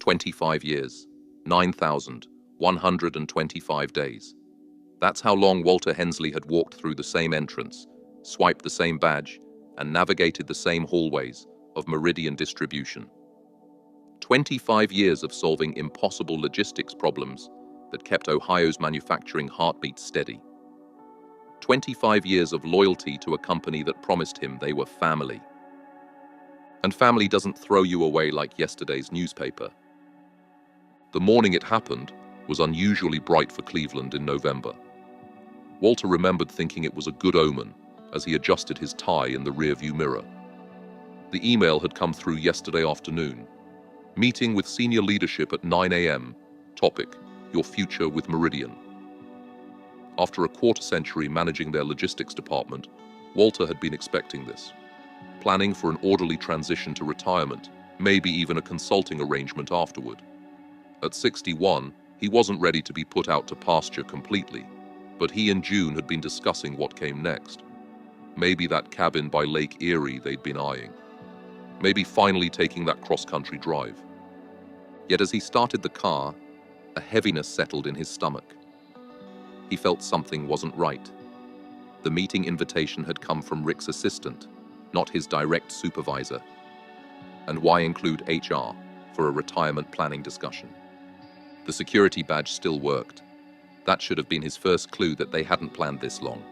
25 years, 9,125 days. That's how long Walter Hensley had walked through the same entrance, swiped the same badge, and navigated the same hallways of Meridian distribution. 25 years of solving impossible logistics problems that kept Ohio's manufacturing heartbeat steady. 25 years of loyalty to a company that promised him they were family. And family doesn't throw you away like yesterday's newspaper. The morning it happened was unusually bright for Cleveland in November. Walter remembered thinking it was a good omen as he adjusted his tie in the rearview mirror. The email had come through yesterday afternoon. Meeting with senior leadership at 9 a.m. Topic: Your future with Meridian. After a quarter-century managing their logistics department, Walter had been expecting this, planning for an orderly transition to retirement, maybe even a consulting arrangement afterward. At 61, he wasn't ready to be put out to pasture completely, but he and June had been discussing what came next. Maybe that cabin by Lake Erie they'd been eyeing. Maybe finally taking that cross-country drive. Yet as he started the car, a heaviness settled in his stomach. He felt something wasn't right. The meeting invitation had come from Rick's assistant, not his direct supervisor. And why include HR for a retirement planning discussion? The security badge still worked. That should have been his first clue that they hadn't planned this long.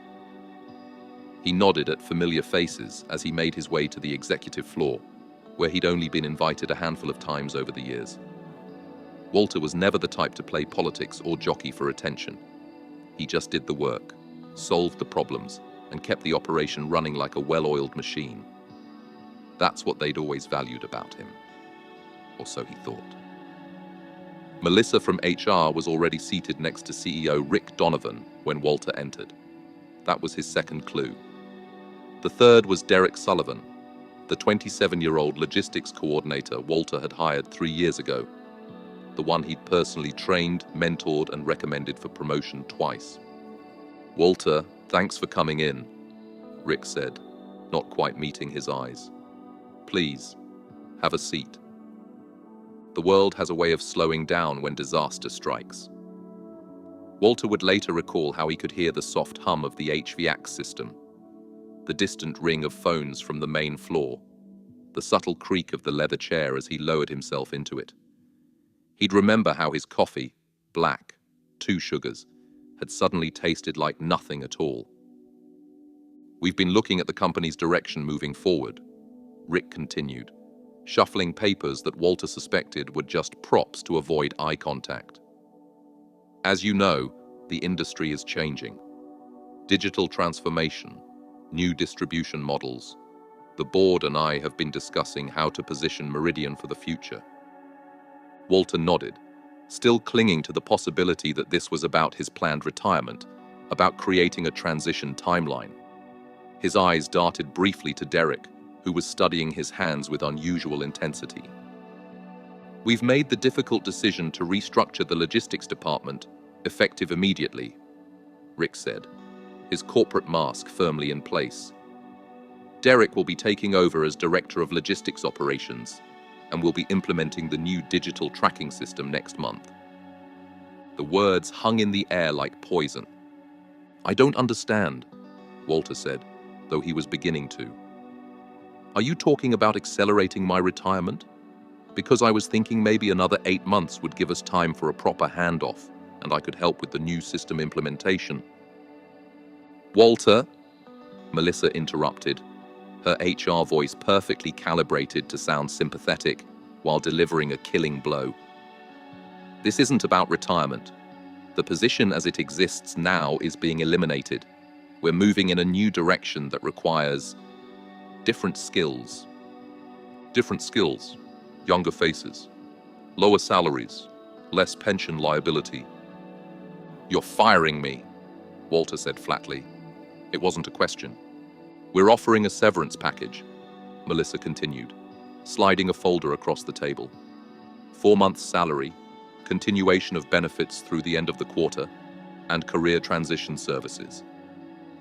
He nodded at familiar faces as he made his way to the executive floor, where he'd only been invited a handful of times over the years. Walter was never the type to play politics or jockey for attention. He just did the work, solved the problems, and kept the operation running like a well-oiled machine. That's what they'd always valued about him. Or so he thought. Melissa from HR was already seated next to CEO Rick Donovan when Walter entered. That was his second clue. The third was Derek Sullivan, the 27-year-old logistics coordinator Walter had hired 3 years ago, the one he'd personally trained, mentored, and recommended for promotion twice. "Walter, thanks for coming in," Rick said, not quite meeting his eyes. "Please, have a seat." The world has a way of slowing down when disaster strikes. Walter would later recall how he could hear the soft hum of the HVAC system, the distant ring of phones from the main floor, the subtle creak of the leather chair as he lowered himself into it. He'd remember how his coffee, black, 2 sugars, had suddenly tasted like nothing at all. "We've been looking at the company's direction moving forward," Rick continued, shuffling papers that Walter suspected were just props to avoid eye contact. "As you know, the industry is changing. Digital transformation, new distribution models. The board and I have been discussing how to position Meridian for the future." Walter nodded, still clinging to the possibility that this was about his planned retirement, about creating a transition timeline. His eyes darted briefly to Derek, who was studying his hands with unusual intensity. "We've made the difficult decision to restructure the logistics department, effective immediately," Rick said, his corporate mask firmly in place. "Derek will be taking over as Director of Logistics Operations, and will be implementing the new digital tracking system next month." The words hung in the air like poison. "I don't understand," Walter said, though he was beginning to. "Are you talking about accelerating my retirement? Because I was thinking maybe another 8 months would give us time for a proper handoff, and I could help with the new system implementation." "Walter," Melissa interrupted, her HR voice perfectly calibrated to sound sympathetic while delivering a killing blow. "This isn't about retirement. The position as it exists now is being eliminated. We're moving in a new direction that requires different skills. Different skills, younger faces, lower salaries, less pension liability." "You're firing me," Walter said flatly. It wasn't a question. "We're offering a severance package," Melissa continued, sliding a folder across the table. 4 months' salary, continuation of benefits through the end of the quarter, and career transition services.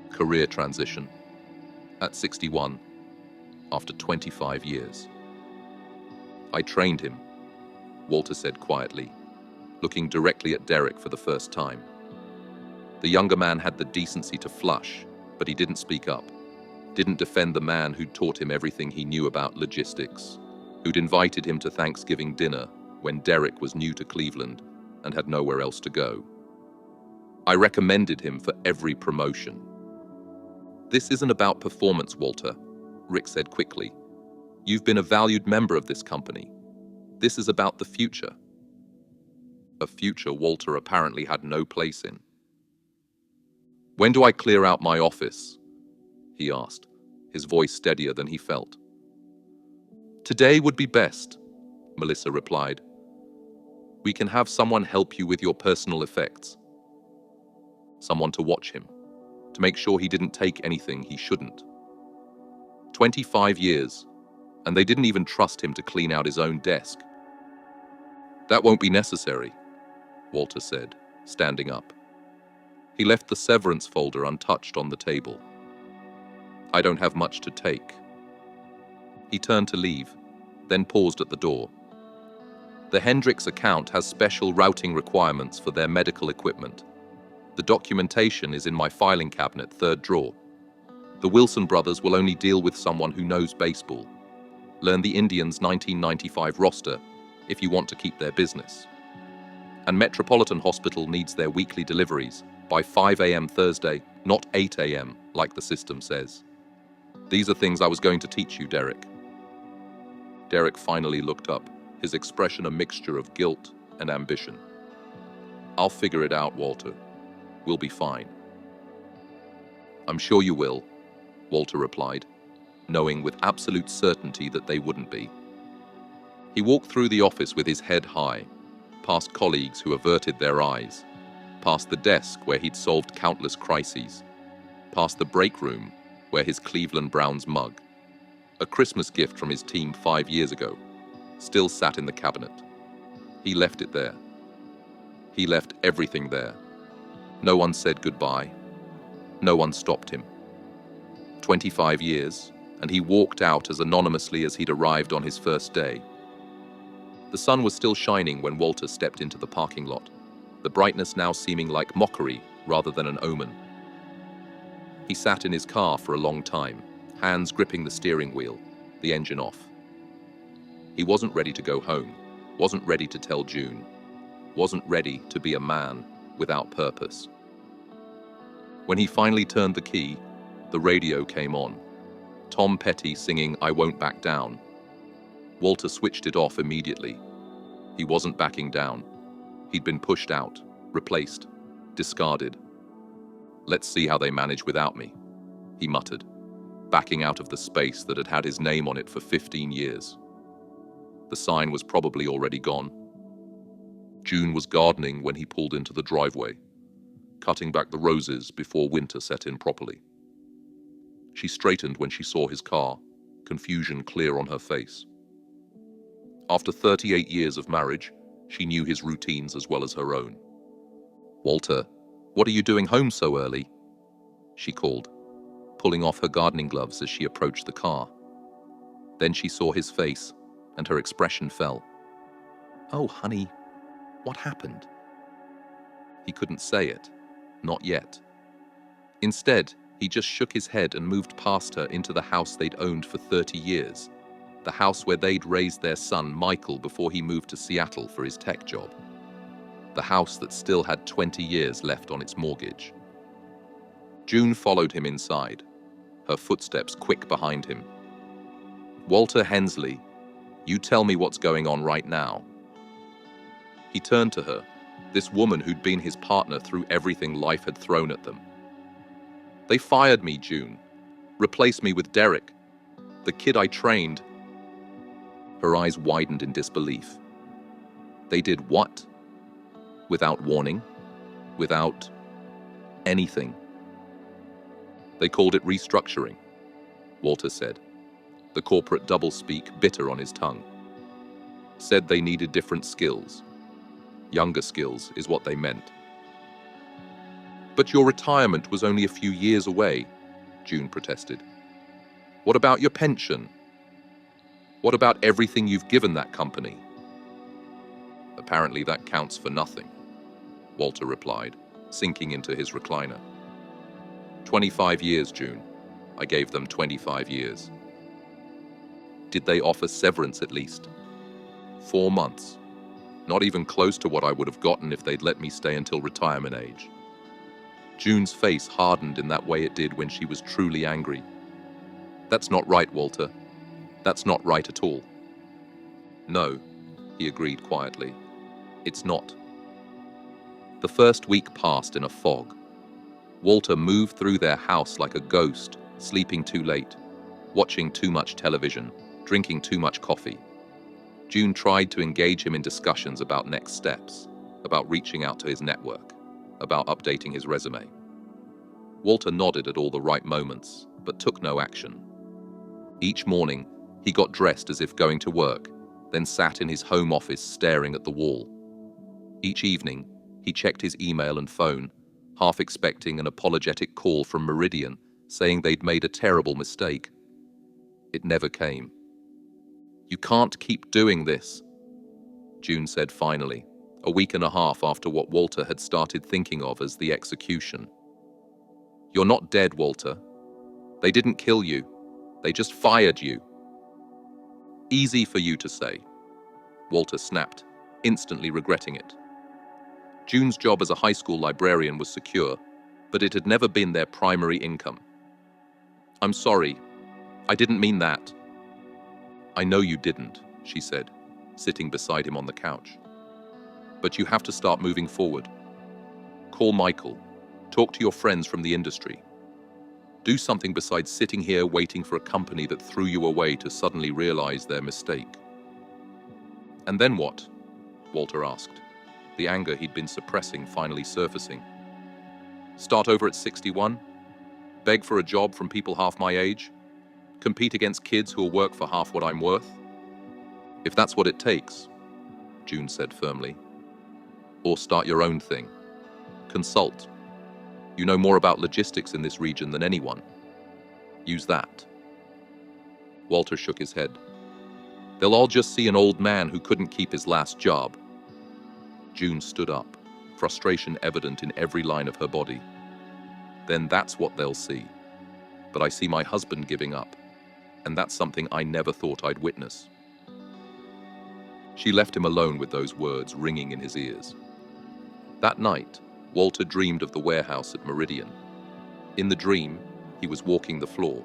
Career transition. At 61, after 25 years. "I trained him," Walter said quietly, looking directly at Derek for the first time. The younger man had the decency to flush, but he didn't speak up, didn't defend the man who'd taught him everything he knew about logistics, who'd invited him to Thanksgiving dinner when Derek was new to Cleveland and had nowhere else to go. I recommended him for every promotion. This isn't about performance, Walter, Rick said quickly. You've been a valued member of this company. This is about the future. A future Walter apparently had no place in. When do I clear out my office? He asked, his voice steadier than he felt. Today would be best, Melissa replied. We can have someone help you with your personal effects. Someone to watch him, to make sure he didn't take anything he shouldn't. 25 years, and they didn't even trust him to clean out his own desk. That won't be necessary, Walter said, standing up. He left the severance folder untouched on the table. I don't have much to take. He turned to leave, then paused at the door. The Hendricks account has special routing requirements for their medical equipment. The documentation is in my filing cabinet, third drawer. The Wilson brothers will only deal with someone who knows baseball. Learn the Indians' 1995 roster if you want to keep their business. And Metropolitan Hospital needs their weekly deliveries by 5 a.m. Thursday, not 8 a.m. like the system says. These are things I was going to teach you, Derek. Derek finally looked up, his expression a mixture of guilt and ambition. I'll figure it out, Walter. We'll be fine. I'm sure you will, Walter replied, knowing with absolute certainty that they wouldn't be. He walked through the office with his head high, past colleagues who averted their eyes, past the desk where he'd solved countless crises, past the break room where his Cleveland Browns mug, a Christmas gift from his team 5 years ago, still sat in the cabinet. He left it there. He left everything there. No one said goodbye. No one stopped him. 25 years, and he walked out as anonymously as he'd arrived on his first day. The sun was still shining when Walter stepped into the parking lot, the brightness now seeming like mockery rather than an omen. He sat in his car for a long time, hands gripping the steering wheel, the engine off. He wasn't ready to go home, wasn't ready to tell June, wasn't ready to be a man without purpose. When he finally turned the key, the radio came on, Tom Petty singing "I Won't Back Down." Walter switched it off immediately. He wasn't backing down. He'd been pushed out, replaced, discarded. Let's see how they manage without me, he muttered, backing out of the space that had had his name on it for 15 years. The sign was probably already gone. June was gardening when he pulled into the driveway, cutting back the roses before winter set in properly. She straightened when she saw his car, confusion clear on her face. After 38 years of marriage, she knew his routines as well as her own. "Walter, what are you doing home so early?" she called, pulling off her gardening gloves as she approached the car. Then she saw his face, and her expression fell. "Oh, honey, what happened?" He couldn't say it, not yet. Instead, he just shook his head and moved past her into the house they'd owned for 30 years, the house where they'd raised their son, Michael, before he moved to Seattle for his tech job. The house that still had 20 years left on its mortgage. June followed him inside, her footsteps quick behind him. "Walter Hensley, you tell me what's going on right now." He turned to her, this woman who'd been his partner through everything life had thrown at them. "They fired me, June. Replaced me with Derek, the kid I trained." Her eyes widened in disbelief. They did what? Without warning? Without anything? "They called it restructuring," Walter said, the corporate doublespeak bitter on his tongue. "Said they needed different skills. Younger skills is what they meant." "But your retirement was only a few years away," June protested. "What about your pension? What about everything you've given that company?" Apparently that counts for nothing, Walter replied, sinking into his recliner. 25 years, June. I gave them 25 years. Did they offer severance at least? 4 months. Not even close to what I would have gotten if they'd let me stay until retirement age. June's face hardened in that way it did when she was truly angry. That's not right, Walter. That's not right at all. No, he agreed quietly. It's not. The first week passed in a fog. Walter moved through their house like a ghost, sleeping too late, watching too much television, drinking too much coffee. June tried to engage him in discussions about next steps, about reaching out to his network, about updating his resume. Walter nodded at all the right moments, but took no action. Each morning, he got dressed as if going to work, then sat in his home office staring at the wall. Each evening, he checked his email and phone, half expecting an apologetic call from Meridian saying they'd made a terrible mistake. It never came. You can't keep doing this, June said finally, a week and a half after what Walter had started thinking of as the execution. You're not dead, Walter. They didn't kill you. They just fired you. Easy for you to say, Walter snapped, instantly regretting it. June's job as a high school librarian was secure, but it had never been their primary income. I'm sorry. I didn't mean that. I know you didn't, she said, sitting beside him on the couch. But you have to start moving forward. Call Michael. Talk to your friends from the industry. Do something besides sitting here waiting for a company that threw you away to suddenly realize their mistake. And then what? Walter asked, the anger he'd been suppressing finally surfacing. Start over at 61? Beg for a job from people half my age? Compete against kids who'll work for half what I'm worth? If that's what it takes, June said firmly. Or start your own thing. Consult. You know more about logistics in this region than anyone. Use that. Walter shook his head. They'll all just see an old man who couldn't keep his last job. June stood up, frustration evident in every line of her body. Then that's what they'll see. But I see my husband giving up, and that's something I never thought I'd witness. She left him alone with those words ringing in his ears. That night, Walter dreamed of the warehouse at Meridian. In the dream, he was walking the floor,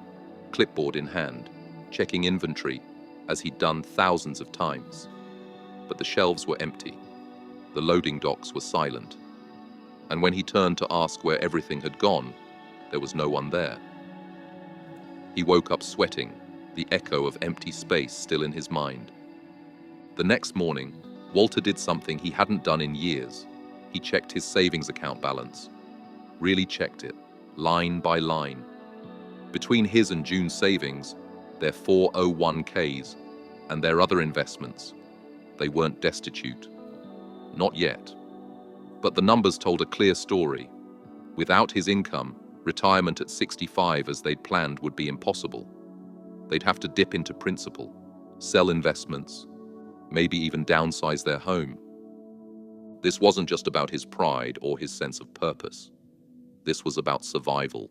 clipboard in hand, checking inventory, as he'd done thousands of times. But the shelves were empty. The loading docks were silent. And when he turned to ask where everything had gone, there was no one there. He woke up sweating, the echo of empty space still in his mind. The next morning, Walter did something he hadn't done in years. He checked his savings account balance. Really checked it, line by line. Between his and June's savings, their 401ks, and their other investments, they weren't destitute. Not yet. But the numbers told a clear story. Without his income, retirement at 65 as they'd planned would be impossible. They'd have to dip into principal, sell investments, maybe even downsize their home. This wasn't just about his pride or his sense of purpose. This was about survival.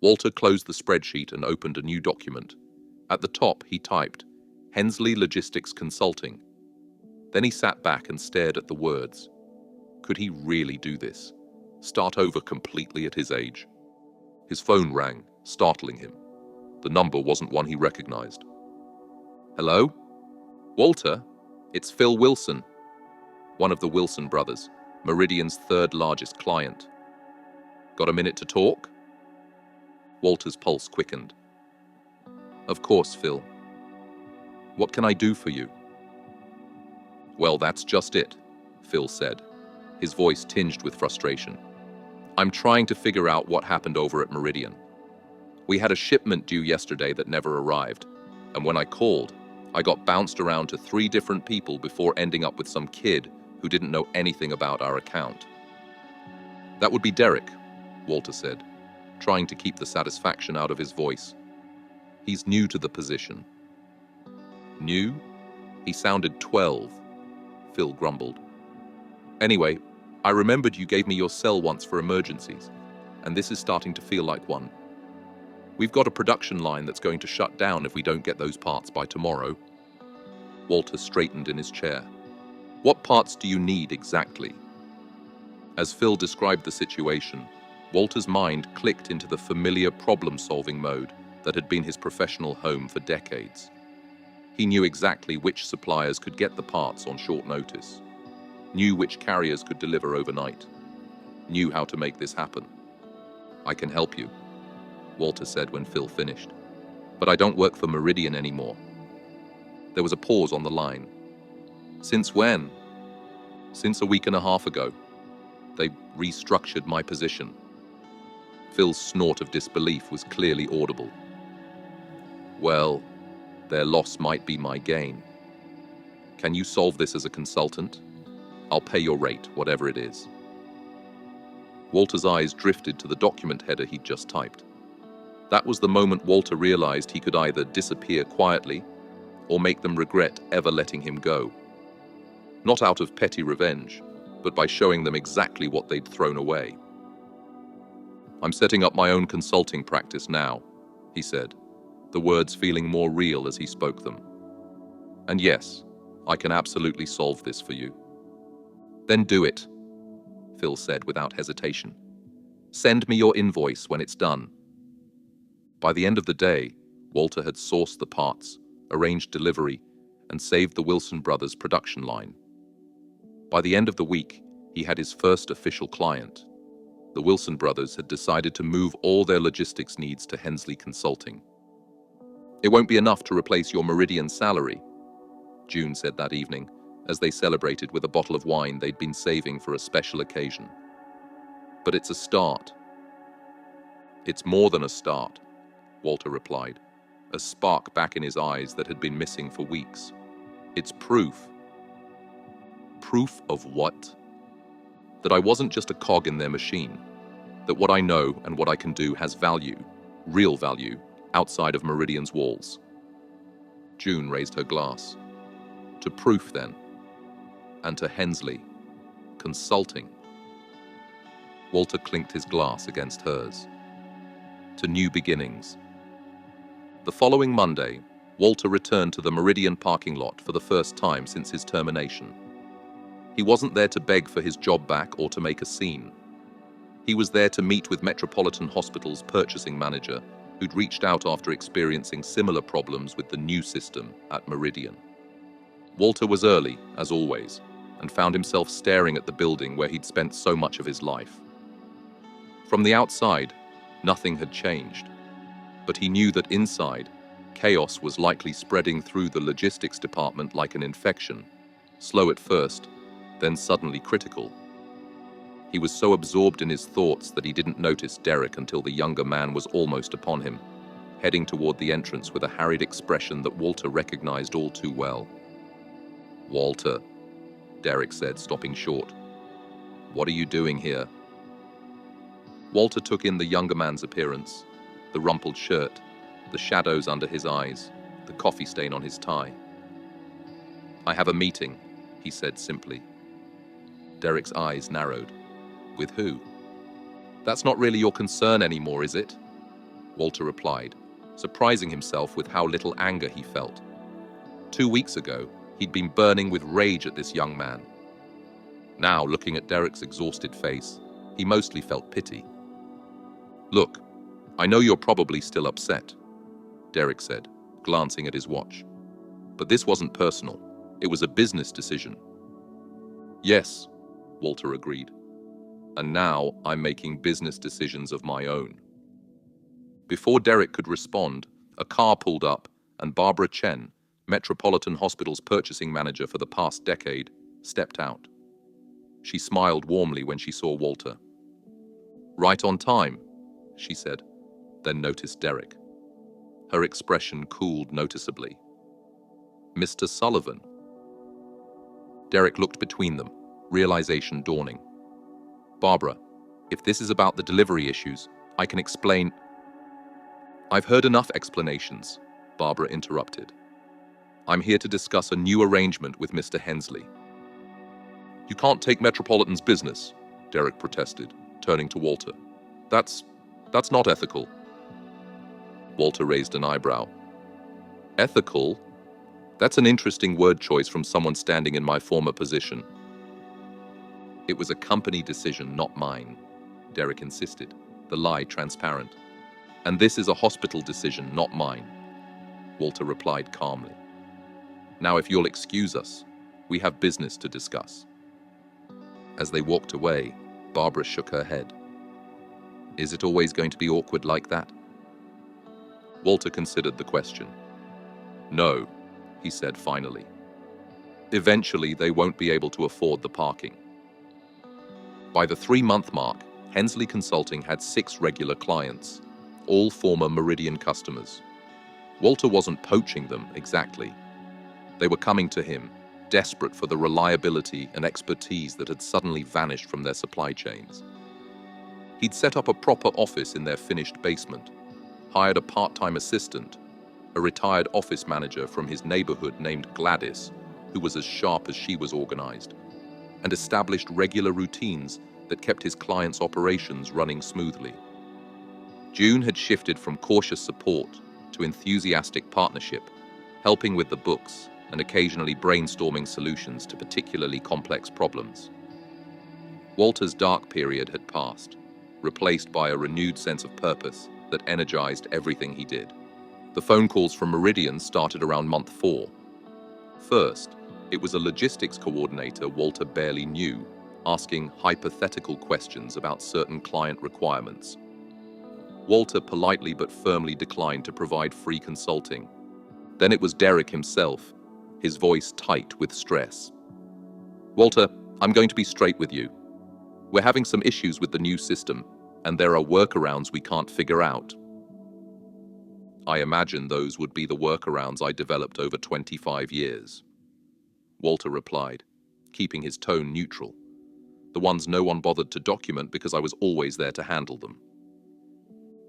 Walter closed the spreadsheet and opened a new document. At the top, he typed, Hensley Logistics Consulting. Then he sat back and stared at the words. Could he really do this? Start over completely at his age? His phone rang, startling him. The number wasn't one he recognized. Hello? Walter? It's Phil Wilson. One of the Wilson brothers, Meridian's third largest client. Got a minute to talk? Walter's pulse quickened. Of course, Phil. What can I do for you? Well, that's just it, Phil said, his voice tinged with frustration. I'm trying to figure out what happened over at Meridian. We had a shipment due yesterday that never arrived, and when I called, I got bounced around to 3 different people before ending up with some kid who didn't know anything about our account. That would be Derek, Walter said, trying to keep the satisfaction out of his voice. He's new to the position. New? He sounded 12, Phil grumbled. Anyway, I remembered you gave me your cell once for emergencies, and this is starting to feel like one. We've got a production line that's going to shut down if we don't get those parts by tomorrow. Walter straightened in his chair. What parts do you need exactly? As Phil described the situation, Walter's mind clicked into the familiar problem-solving mode that had been his professional home for decades. He knew exactly which suppliers could get the parts on short notice, knew which carriers could deliver overnight, knew how to make this happen. I can help you, Walter said when Phil finished. But I don't work for Meridian anymore. There was a pause on the line. Since when? Since a week and a half ago. They restructured my position. Phil's snort of disbelief was clearly audible. Well, their loss might be my gain. Can you solve this as a consultant? I'll pay your rate, whatever it is. Walter's eyes drifted to the document header he'd just typed. That was the moment Walter realized he could either disappear quietly or make them regret ever letting him go. Not out of petty revenge, but by showing them exactly what they'd thrown away. I'm setting up my own consulting practice now, he said, the words feeling more real as he spoke them. And yes, I can absolutely solve this for you. Then do it, Phil said without hesitation. Send me your invoice when it's done. By the end of the day, Walter had sourced the parts, arranged delivery, and saved the Wilson brothers' production line. By the end of the week, he had his first official client. The Wilson brothers had decided to move all their logistics needs to Hensley Consulting. It won't be enough to replace your Meridian salary, June said that evening, as they celebrated with a bottle of wine they'd been saving for a special occasion. But it's a start. It's more than a start, Walter replied, a spark back in his eyes that had been missing for weeks. It's proof. Proof of what? That I wasn't just a cog in their machine. That what I know and what I can do has value, real value, outside of Meridian's walls. June raised her glass. To proof, then. And to Hensley. Consulting. Walter clinked his glass against hers. To new beginnings. The following Monday, Walter returned to the Meridian parking lot for the first time since his termination. He wasn't there to beg for his job back or to make a scene. He was there to meet with Metropolitan Hospital's purchasing manager, who'd reached out after experiencing similar problems with the new system at Meridian. Walter was early, as always, and found himself staring at the building where he'd spent so much of his life. From the outside, nothing had changed, but he knew that inside, chaos was likely spreading through the logistics department like an infection, slow at first, then suddenly critical. He was so absorbed in his thoughts that he didn't notice Derek until the younger man was almost upon him, heading toward the entrance with a harried expression that Walter recognized all too well. "Walter," Derek said, stopping short. "What are you doing here?" Walter took in the younger man's appearance, the rumpled shirt, the shadows under his eyes, the coffee stain on his tie. "I have a meeting," he said simply. Derek's eyes narrowed. "With who?" "That's not really your concern anymore, is it?" Walter replied, surprising himself with how little anger he felt. 2 weeks ago, he'd been burning with rage at this young man. Now, looking at Derek's exhausted face, he mostly felt pity. "Look, I know you're probably still upset," Derek said, glancing at his watch. "But this wasn't personal. It was a business decision." "Yes," Walter agreed. "And now I'm making business decisions of my own." Before Derek could respond, a car pulled up and Barbara Chen, Metropolitan Hospital's purchasing manager for the past decade, stepped out. She smiled warmly when she saw Walter. "Right on time," she said, then noticed Derek. Her expression cooled noticeably. "Mr. Sullivan." Derek looked between them, realization dawning. "Barbara, if this is about the delivery issues, I can explain—" "I've heard enough explanations," Barbara interrupted. "I'm here to discuss a new arrangement with Mr. Hensley." You can't take Metropolitan's business, Derek protested, turning to Walter. That's not ethical. Walter raised an eyebrow. Ethical? That's an interesting word choice from someone standing in my former position. It was a company decision, not mine, Derek insisted, the lie transparent. And this is a hospital decision, not mine, Walter replied calmly. Now, if you'll excuse us, we have business to discuss. As they walked away, Barbara shook her head. Is it always going to be awkward like that? Walter considered the question. No, he said finally. Eventually, they won't be able to afford the parking. By the 3-month mark, Hensley Consulting had 6 regular clients, all former Meridian customers. Walter wasn't poaching them exactly. They were coming to him, desperate for the reliability and expertise that had suddenly vanished from their supply chains. He'd set up a proper office in their finished basement, hired a part-time assistant, a retired office manager from his neighborhood named Gladys, who was as sharp as she was organized, and established regular routines that kept his clients' operations running smoothly. June had shifted from cautious support to enthusiastic partnership, helping with the books and occasionally brainstorming solutions to particularly complex problems. Walter's dark period had passed, replaced by a renewed sense of purpose that energized everything he did. The phone calls from Meridian started around month 4. First, it was a logistics coordinator Walter barely knew, asking hypothetical questions about certain client requirements. Walter politely but firmly declined to provide free consulting. Then it was Derek himself, his voice tight with stress. Walter, I'm going to be straight with you. We're having some issues with the new system, and there are workarounds we can't figure out. I imagine those would be the workarounds I developed over 25 years. Walter replied, keeping his tone neutral. The ones no one bothered to document because I was always there to handle them.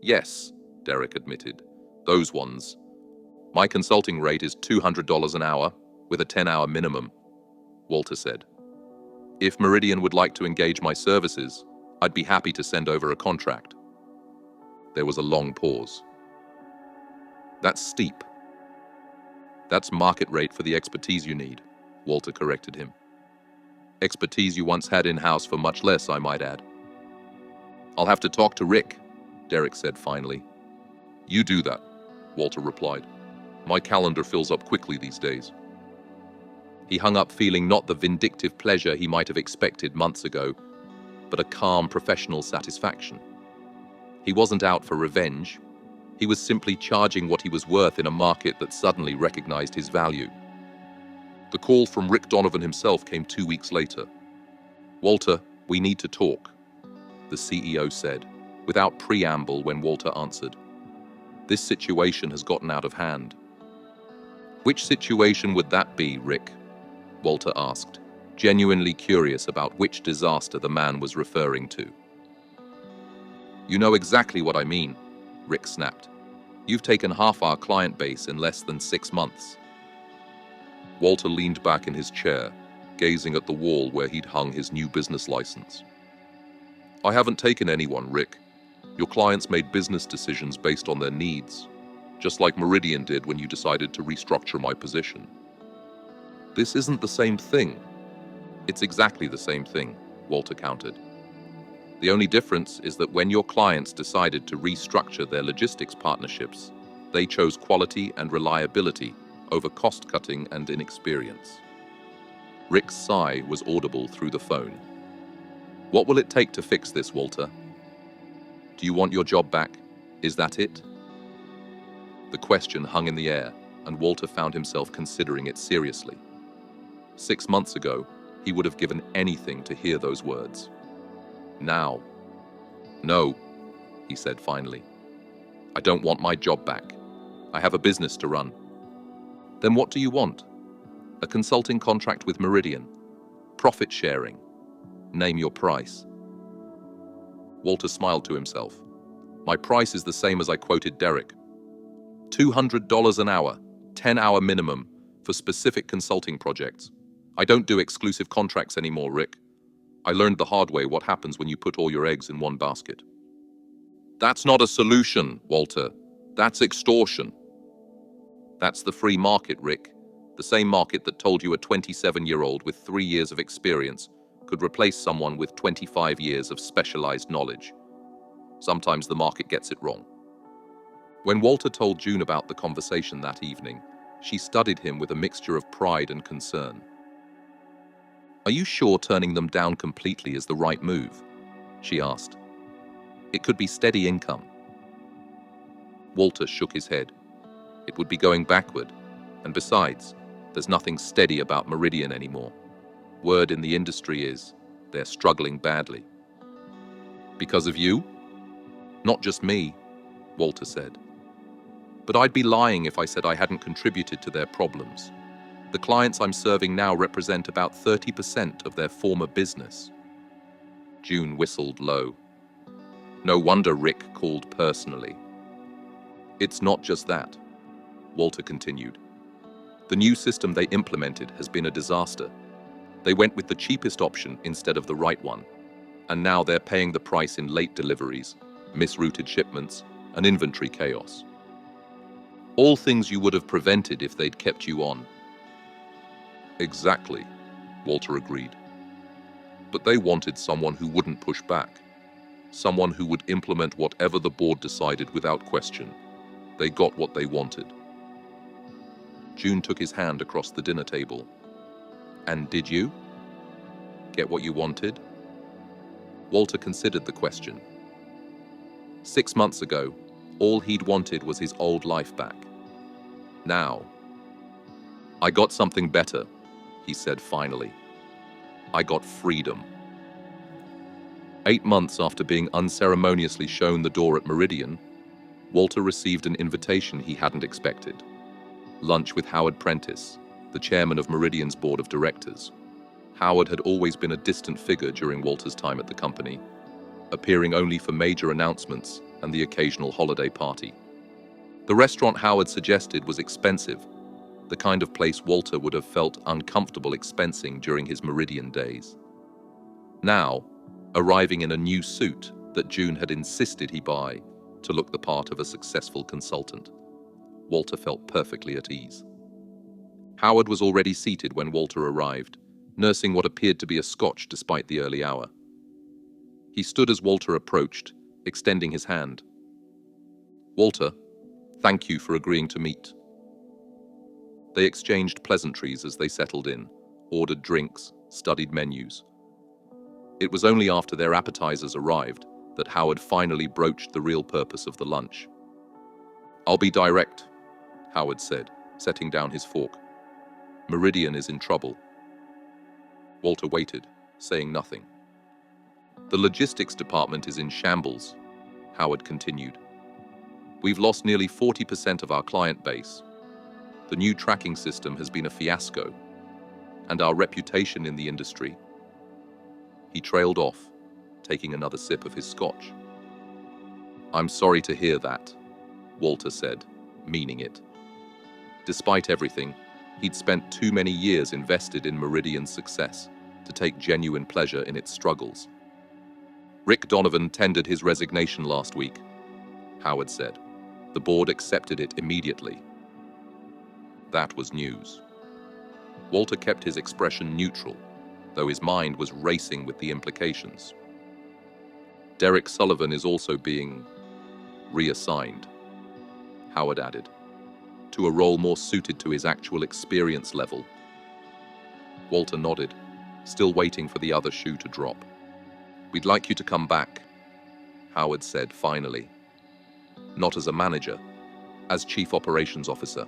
Yes, Derek admitted, those ones. My consulting rate is $200 an hour, with a 10-hour minimum, Walter said. If Meridian would like to engage my services, I'd be happy to send over a contract. There was a long pause. That's steep. That's market rate for the expertise you need, Walter corrected him. Expertise you once had in-house for much less, I might add. I'll have to talk to Rick, Derek said finally. You do that, Walter replied. My calendar fills up quickly these days. He hung up feeling not the vindictive pleasure he might have expected months ago, but a calm professional satisfaction. He wasn't out for revenge. He was simply charging what he was worth in a market that suddenly recognized his value. The call from Rick Donovan himself came 2 weeks later. Walter, we need to talk, the CEO said, without preamble when Walter answered. This situation has gotten out of hand. Which situation would that be, Rick? Walter asked, genuinely curious about which disaster the man was referring to. You know exactly what I mean, Rick snapped. You've taken half our client base in less than 6 months. Walter leaned back in his chair, gazing at the wall where he'd hung his new business license. I haven't taken anyone, Rick. Your clients made business decisions based on their needs, just like Meridian did when you decided to restructure my position. This isn't the same thing. It's exactly the same thing, Walter countered. The only difference is that when your clients decided to restructure their logistics partnerships, they chose quality and reliability over cost-cutting and inexperience. Rick's sigh was audible through the phone. What will it take to fix this, Walter? Do you want your job back? Is that it? The question hung in the air, and Walter found himself considering it seriously. 6 months ago, he would have given anything to hear those words. Now, no, he said finally. I don't want my job back. I have a business to run. Then what do you want? A consulting contract with Meridian? Profit sharing? Name your price. Walter smiled to himself. My price is the same as I quoted Derek. $200 an hour, 10-hour minimum for specific consulting projects. I don't do exclusive contracts anymore, Rick. I learned the hard way what happens when you put all your eggs in one basket. That's not a solution, Walter. That's extortion. That's the free market, Rick. The same market that told you a 27-year-old with 3 years of experience could replace someone with 25 years of specialized knowledge. Sometimes the market gets it wrong. When Walter told June about the conversation that evening, she studied him with a mixture of pride and concern. Are you sure turning them down completely is the right move? She asked. It could be steady income. Walter shook his head. It would be going backward. And besides, there's nothing steady about Meridian anymore. Word in the industry is they're struggling badly. Because of you? Not just me, Walter said. But I'd be lying if I said I hadn't contributed to their problems. The clients I'm serving now represent about 30% of their former business. June whistled low. No wonder Rick called personally. It's not just that, Walter continued. The new system they implemented has been a disaster. They went with the cheapest option instead of the right one, and now they're paying the price in late deliveries, misrouted shipments, and inventory chaos. All things you would have prevented if they'd kept you on. Exactly, Walter agreed. But they wanted someone who wouldn't push back, someone who would implement whatever the board decided without question. They got what they wanted. June took his hand across the dinner table. And did you get what you wanted? Walter considered the question. 6 months ago, all he'd wanted was his old life back. Now, I got something better, he said finally. I got freedom. 8 months after being unceremoniously shown the door at Meridian, Walter received an invitation he hadn't expected. Lunch with Howard Prentice, the chairman of Meridian's board of directors. Howard had always been a distant figure during Walter's time at the company, appearing only for major announcements and the occasional holiday party. The restaurant Howard suggested was expensive, the kind of place Walter would have felt uncomfortable expensing during his Meridian days. Now, arriving in a new suit that June had insisted he buy to look the part of a successful consultant, Walter felt perfectly at ease. Howard was already seated when Walter arrived, nursing what appeared to be a scotch despite the early hour. He stood as Walter approached, extending his hand. Walter, thank you for agreeing to meet. They exchanged pleasantries as they settled in, ordered drinks, studied menus. It was only after their appetizers arrived that Howard finally broached the real purpose of the lunch. I'll be direct, Howard said, setting down his fork. Meridian is in trouble. Walter waited, saying nothing. The logistics department is in shambles, Howard continued. We've lost nearly 40% of our client base. The new tracking system has been a fiasco, and our reputation in the industry. He trailed off, taking another sip of his scotch. I'm sorry to hear that, Walter said, meaning it. Despite everything, he'd spent too many years invested in Meridian's success to take genuine pleasure in its struggles. Rick Donovan tendered his resignation last week, Howard said. The board accepted it immediately. That was news. Walter kept his expression neutral, though his mind was racing with the implications. Derek Sullivan is also being reassigned, Howard added, to a role more suited to his actual experience level. Walter nodded, still waiting for the other shoe to drop. We'd like you to come back, Howard said finally. Not as a manager, as Chief Operations Officer.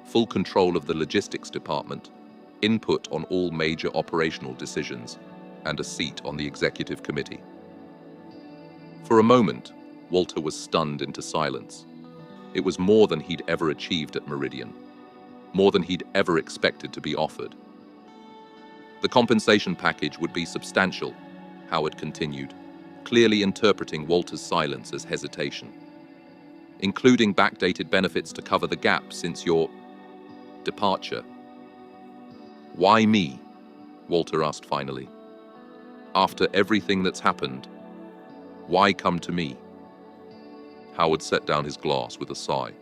Full control of the logistics department, input on all major operational decisions, and a seat on the executive committee. For a moment, Walter was stunned into silence. It was more than he'd ever achieved at Meridian, more than he'd ever expected to be offered. The compensation package would be substantial, Howard continued, clearly interpreting Walter's silence as hesitation. Including backdated benefits to cover the gap since your departure. Why me? Walter asked finally. After everything that's happened, why come to me? Howard set down his glass with a sigh.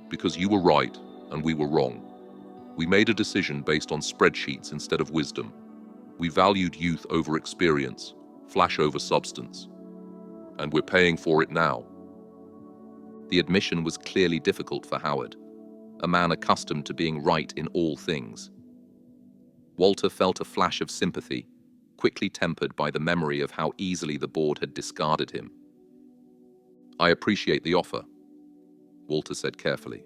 Because you were right and we were wrong. We made a decision based on spreadsheets instead of wisdom. We valued youth over experience, flash over substance. And we're paying for it now. The admission was clearly difficult for Howard, a man accustomed to being right in all things. Walter felt a flash of sympathy, quickly tempered by the memory of how easily the board had discarded him. I appreciate the offer, Walter said carefully.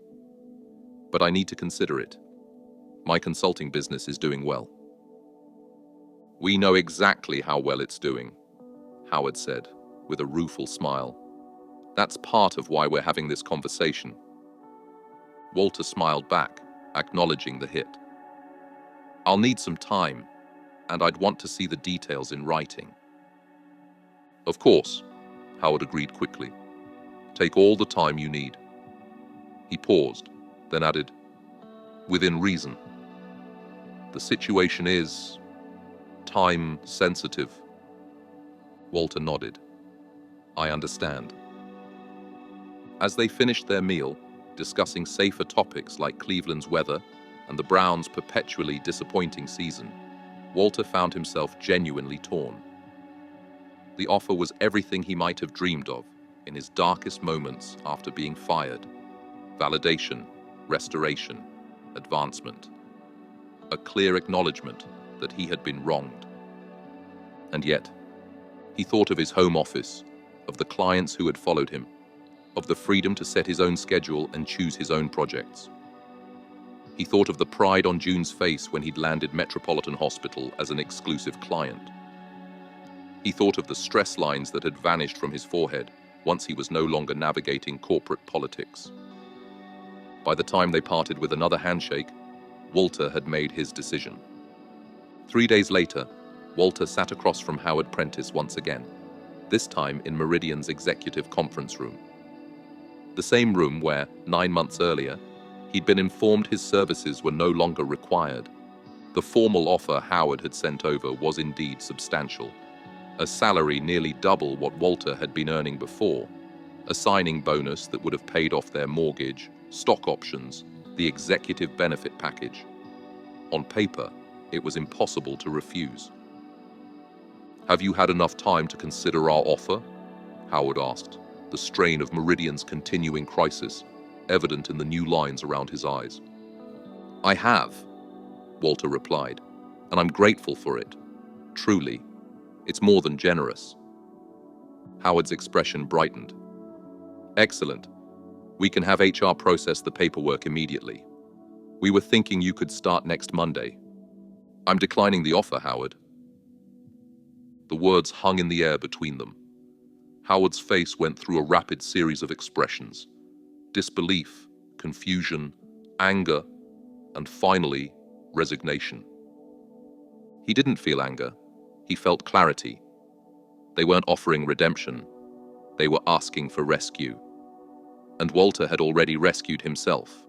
But I need to consider it. My consulting business is doing well. We know exactly how well it's doing, Howard said, with a rueful smile. That's part of why we're having this conversation. Walter smiled back, acknowledging the hit. I'll need some time, and I'd want to see the details in writing. Of course, Howard agreed quickly. Take all the time you need. He paused, then added, within reason. The situation is time sensitive. Walter nodded. I understand. As they finished their meal, discussing safer topics like Cleveland's weather and the Browns' perpetually disappointing season, Walter found himself genuinely torn. The offer was everything he might have dreamed of in his darkest moments after being fired. Validation, restoration, advancement. A clear acknowledgement that he had been wronged. And yet, he thought of his home office, of the clients who had followed him, of the freedom to set his own schedule and choose his own projects. He thought of the pride on June's face when he'd landed Metropolitan Hospital as an exclusive client. He thought of the stress lines that had vanished from his forehead once he was no longer navigating corporate politics. By the time they parted with another handshake, Walter had made his decision. 3 days later, Walter sat across from Howard Prentice once again, this time in Meridian's executive conference room. The same room where, 9 months earlier, he'd been informed his services were no longer required. The formal offer Howard had sent over was indeed substantial. A salary nearly double what Walter had been earning before, a signing bonus that would have paid off their mortgage, stock options, the executive benefit package. On paper, it was impossible to refuse. Have you had enough time to consider our offer? Howard asked, the strain of Meridian's continuing crisis evident in the new lines around his eyes. I have, Walter replied, and I'm grateful for it. Truly, it's more than generous. Howard's expression brightened. Excellent. We can have HR process the paperwork immediately. We were thinking you could start next Monday. I'm declining the offer, Howard. The words hung in the air between them. Howard's face went through a rapid series of expressions. Disbelief, confusion, anger, and finally, resignation. He didn't feel anger. He felt clarity. They weren't offering redemption. They were asking for rescue. And Walter had already rescued himself.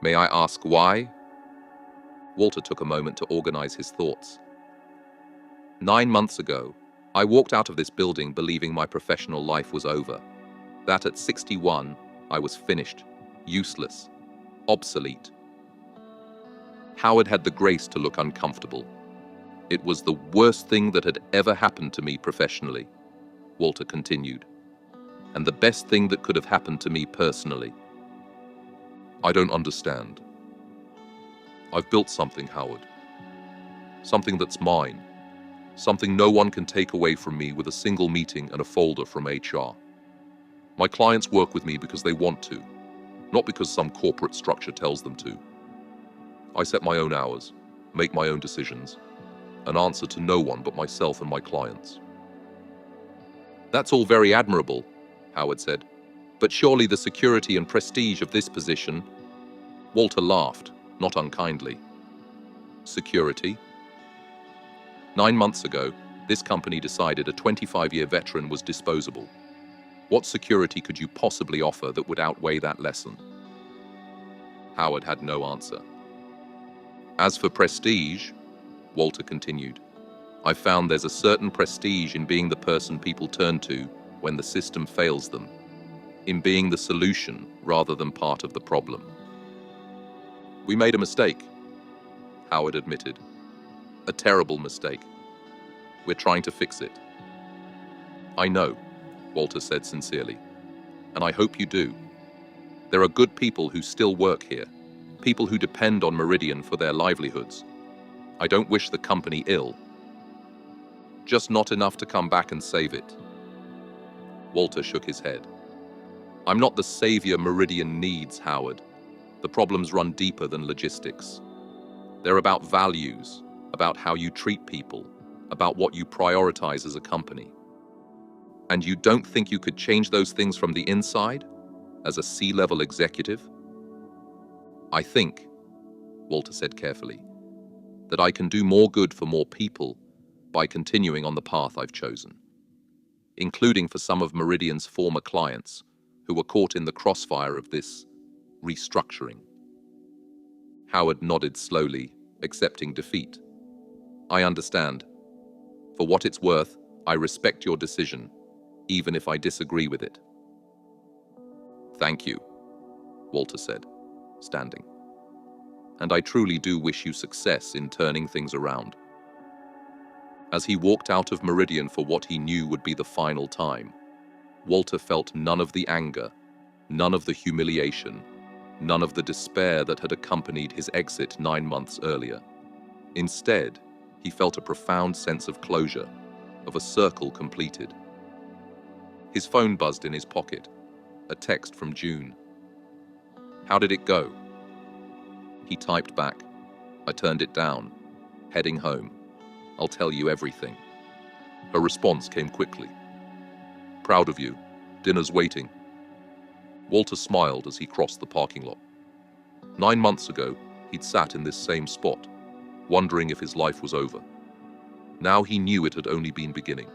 May I ask why? Walter took a moment to organize his thoughts. 9 months ago, I walked out of this building believing my professional life was over. That at 61, I was finished, useless, obsolete. Howard had the grace to look uncomfortable. It was the worst thing that had ever happened to me professionally, Walter continued, and the best thing that could have happened to me personally. I don't understand. I've built something, Howard. Something that's mine. Something no one can take away from me with a single meeting and a folder from HR. My clients work with me because they want to, not because some corporate structure tells them to. I set my own hours, make my own decisions, and answer to no one but myself and my clients. That's all very admirable, Howard said, but surely the security and prestige of this position... Walter laughed, not unkindly. Security? 9 months ago, this company decided a 25-year veteran was disposable. What security could you possibly offer that would outweigh that lesson? Howard had no answer. As for prestige, Walter continued. "I've found there's a certain prestige in being the person people turn to when the system fails them, in being the solution rather than part of the problem." "We made a mistake," Howard admitted. "A terrible mistake. We're trying to fix it." "I know," Walter said sincerely, "and I hope you do. There are good people who still work here, people who depend on Meridian for their livelihoods. I don't wish the company ill. Just not enough to come back and save it." Walter shook his head. "I'm not the savior Meridian needs, Howard. The problems run deeper than logistics. They're about values, about how you treat people, about what you prioritize as a company. And you don't think you could change those things from the inside, as a C-level executive?" "I think," Walter said carefully, "that I can do more good for more people by continuing on the path I've chosen, including for some of Meridian's former clients who were caught in the crossfire of this restructuring." Howard nodded slowly, accepting defeat. "I understand. For what it's worth, I respect your decision, even if I disagree with it." "Thank you," Walter said, standing. "And I truly do wish you success in turning things around." As he walked out of Meridian for what he knew would be the final time, Walter felt none of the anger, none of the humiliation, none of the despair that had accompanied his exit 9 months earlier. Instead, he felt a profound sense of closure, of a circle completed. His phone buzzed in his pocket, a text from June. "How did it go?" He typed back. "I turned it down. Heading home. I'll tell you everything." Her response came quickly. "Proud of you. Dinner's waiting." Walter smiled as he crossed the parking lot. 9 months ago, he'd sat in this same spot, wondering if his life was over. Now he knew it had only been beginning.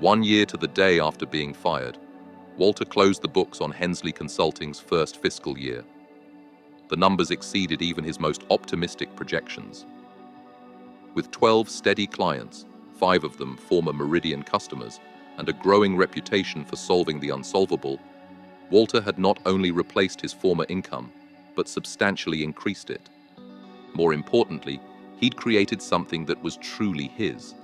1 year to the day after being fired, Walter closed the books on Hensley Consulting's first fiscal year. The numbers exceeded even his most optimistic projections. With 12 steady clients, 5 of them former Meridian customers, and a growing reputation for solving the unsolvable, Walter had not only replaced his former income, but substantially increased it. More importantly, he'd created something that was truly his.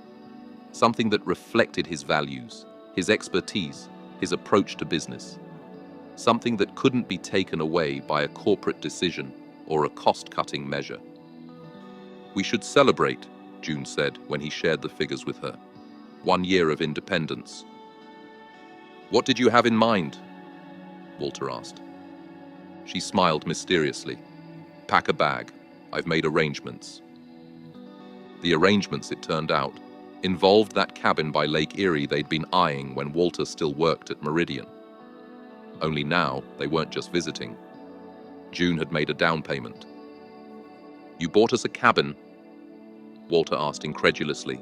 Something that reflected his values, his expertise, his approach to business. Something that couldn't be taken away by a corporate decision or a cost-cutting measure. "We should celebrate," June said when he shared the figures with her. 1 year of independence. "What did you have in mind?" Walter asked. She smiled mysteriously. "Pack a bag. I've made arrangements." The arrangements, it turned out, involved that cabin by Lake Erie they'd been eyeing when Walter still worked at Meridian. Only now, they weren't just visiting. June had made a down payment. "You bought us a cabin?" Walter asked incredulously,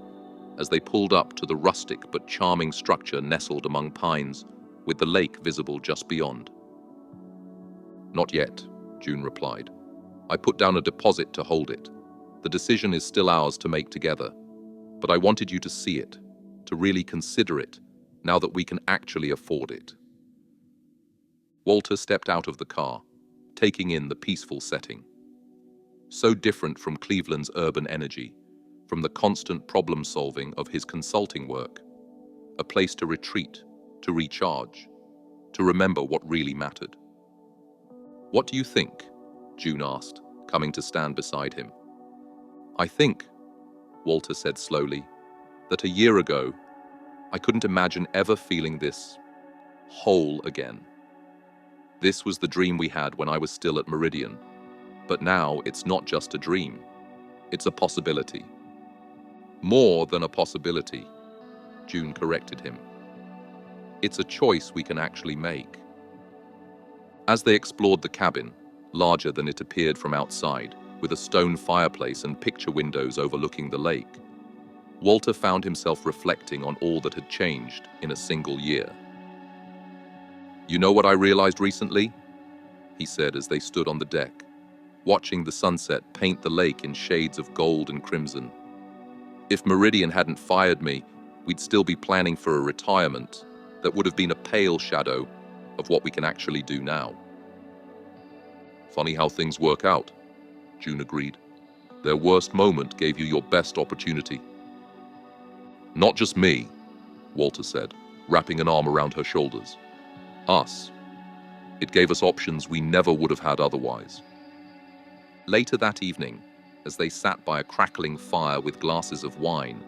as they pulled up to the rustic but charming structure nestled among pines, with the lake visible just beyond. "Not yet," June replied. "I put down a deposit to hold it. The decision is still ours to make together. But I wanted you to see it, to really consider it, now that we can actually afford it." Walter stepped out of the car, taking in the peaceful setting. So different from Cleveland's urban energy, from the constant problem-solving of his consulting work. A place to retreat, to recharge, to remember what really mattered. "What do you think?" June asked, coming to stand beside him. "I think," Walter said slowly, "that a year ago, I couldn't imagine ever feeling this whole again. This was the dream we had when I was still at Meridian. But now it's not just a dream. It's a possibility." "More than a possibility," June corrected him. "It's a choice we can actually make." As they explored the cabin, larger than it appeared from outside, with a stone fireplace and picture windows overlooking the lake, Walter found himself reflecting on all that had changed in a single year. "You know what I realized recently?" he said as they stood on the deck. watching the sunset paint the lake in shades of gold and crimson. If Meridian hadn't fired me, we'd still be planning for a retirement that would have been a pale shadow of what we can actually do now. Funny how things work out, June agreed. Their worst moment gave you your best opportunity. Not just me, Walter said, wrapping an arm around her shoulders. Us. It gave us options we never would have had otherwise. Later that evening, as they sat by a crackling fire with glasses of wine,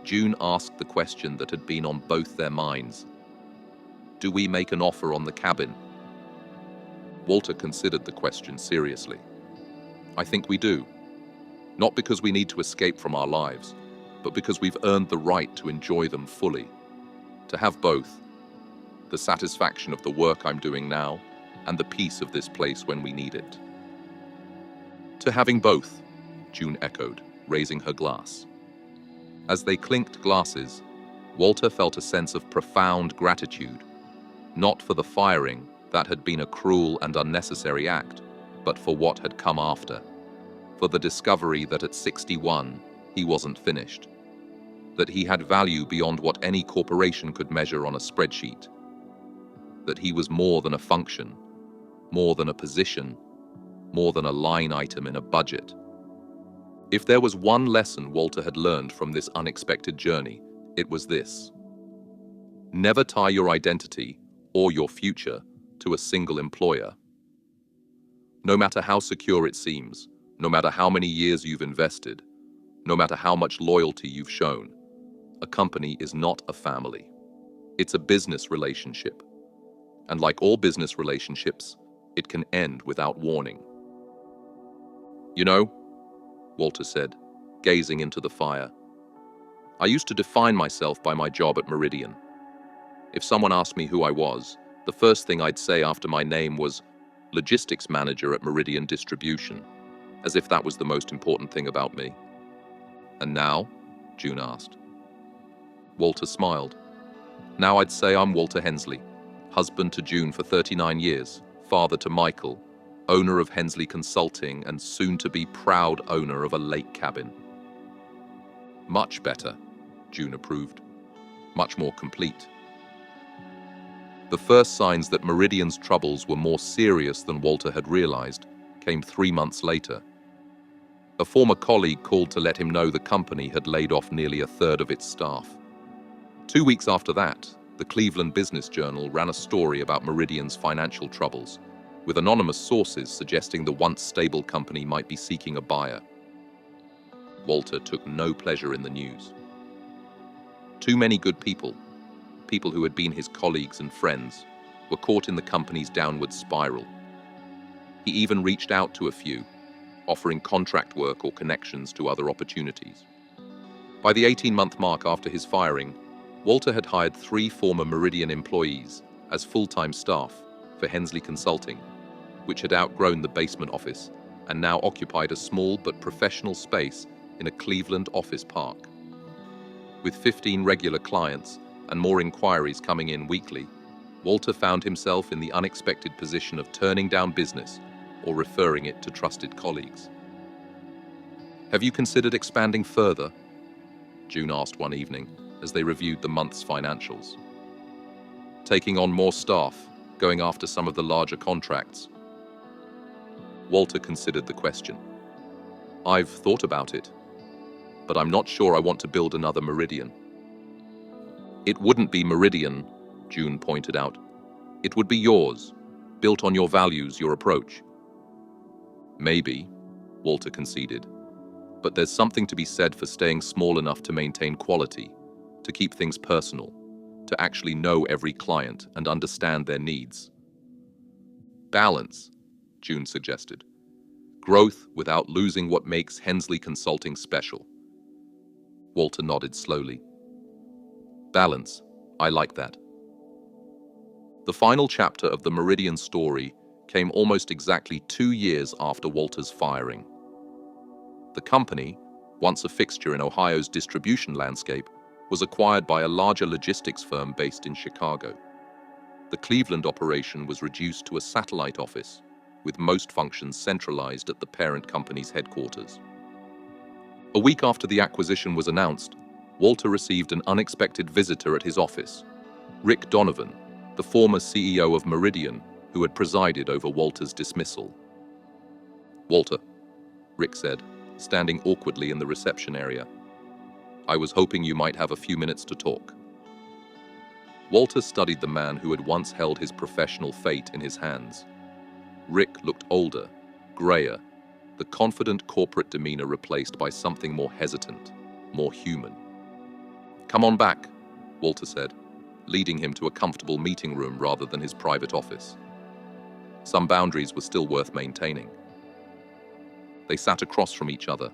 June asked the question that had been on both their minds. Do we make an offer on the cabin? Walter considered the question seriously. I think we do. Not because we need to escape from our lives, but because we've earned the right to enjoy them fully. To have both. The satisfaction of the work I'm doing now, and the peace of this place when we need it. To having both, June echoed, raising her glass. As they clinked glasses, Walter felt a sense of profound gratitude, not for the firing, that had been a cruel and unnecessary act, but for what had come after, for the discovery that at 61, he wasn't finished, that he had value beyond what any corporation could measure on a spreadsheet, that he was more than a function, more than a position, more than a line item in a budget. If there was one lesson Walter had learned from this unexpected journey, it was this. Never tie your identity or your future to a single employer. No matter how secure it seems, no matter how many years you've invested, no matter how much loyalty you've shown, a company is not a family. It's a business relationship. And like all business relationships, it can end without warning. You know, Walter said, gazing into the fire, I used to define myself by my job at Meridian. If someone asked me who I was, the first thing I'd say after my name was logistics manager at Meridian Distribution, as if that was the most important thing about me. And now? June asked. Walter smiled. Now I'd say I'm Walter Hensley, husband to June for 39 years, father to Michael, owner of Hensley Consulting and soon-to-be proud owner of a lake cabin. Much better, June approved. Much more complete. The first signs that Meridian's troubles were more serious than Walter had realized came 3 months later. A former colleague called to let him know the company had laid off nearly a third of its staff. 2 weeks after that, the Cleveland Business Journal ran a story about Meridian's financial troubles, with anonymous sources suggesting the once stable company might be seeking a buyer. Walter took no pleasure in the news. Too many good people, people who had been his colleagues and friends, were caught in the company's downward spiral. He even reached out to a few, offering contract work or connections to other opportunities. By the 18-month mark after his firing, Walter had hired 3 former Meridian employees as full-time staff for Hensley Consulting, which had outgrown the basement office and now occupied a small but professional space in a Cleveland office park. With 15 regular clients and more inquiries coming in weekly, Walter found himself in the unexpected position of turning down business or referring it to trusted colleagues. Have you considered expanding further? June asked one evening as they reviewed the month's financials. Taking on more staff, going after some of the larger contracts. Walter considered the question. I've thought about it, but I'm not sure I want to build another Meridian. It wouldn't be Meridian, June pointed out. It would be yours, built on your values, your approach. Maybe, Walter conceded, but there's something to be said for staying small enough to maintain quality, to keep things personal, to actually know every client and understand their needs. Balance, June suggested. Growth without losing what makes Hensley Consulting special. Walter nodded slowly. Balance, I like that. The final chapter of the Meridian story came almost exactly 2 years after Walter's firing. The company, once a fixture in Ohio's distribution landscape, was acquired by a larger logistics firm based in Chicago. The Cleveland operation was reduced to a satellite office, with most functions centralized at the parent company's headquarters. A week after the acquisition was announced, Walter received an unexpected visitor at his office, Rick Donovan, the former CEO of Meridian, who had presided over Walter's dismissal. "Walter," Rick said, standing awkwardly in the reception area, "I was hoping you might have a few minutes to talk." Walter studied the man who had once held his professional fate in his hands. Rick looked older, grayer, the confident corporate demeanor replaced by something more hesitant, more human. "Come on back," Walter said, leading him to a comfortable meeting room rather than his private office. Some boundaries were still worth maintaining. They sat across from each other,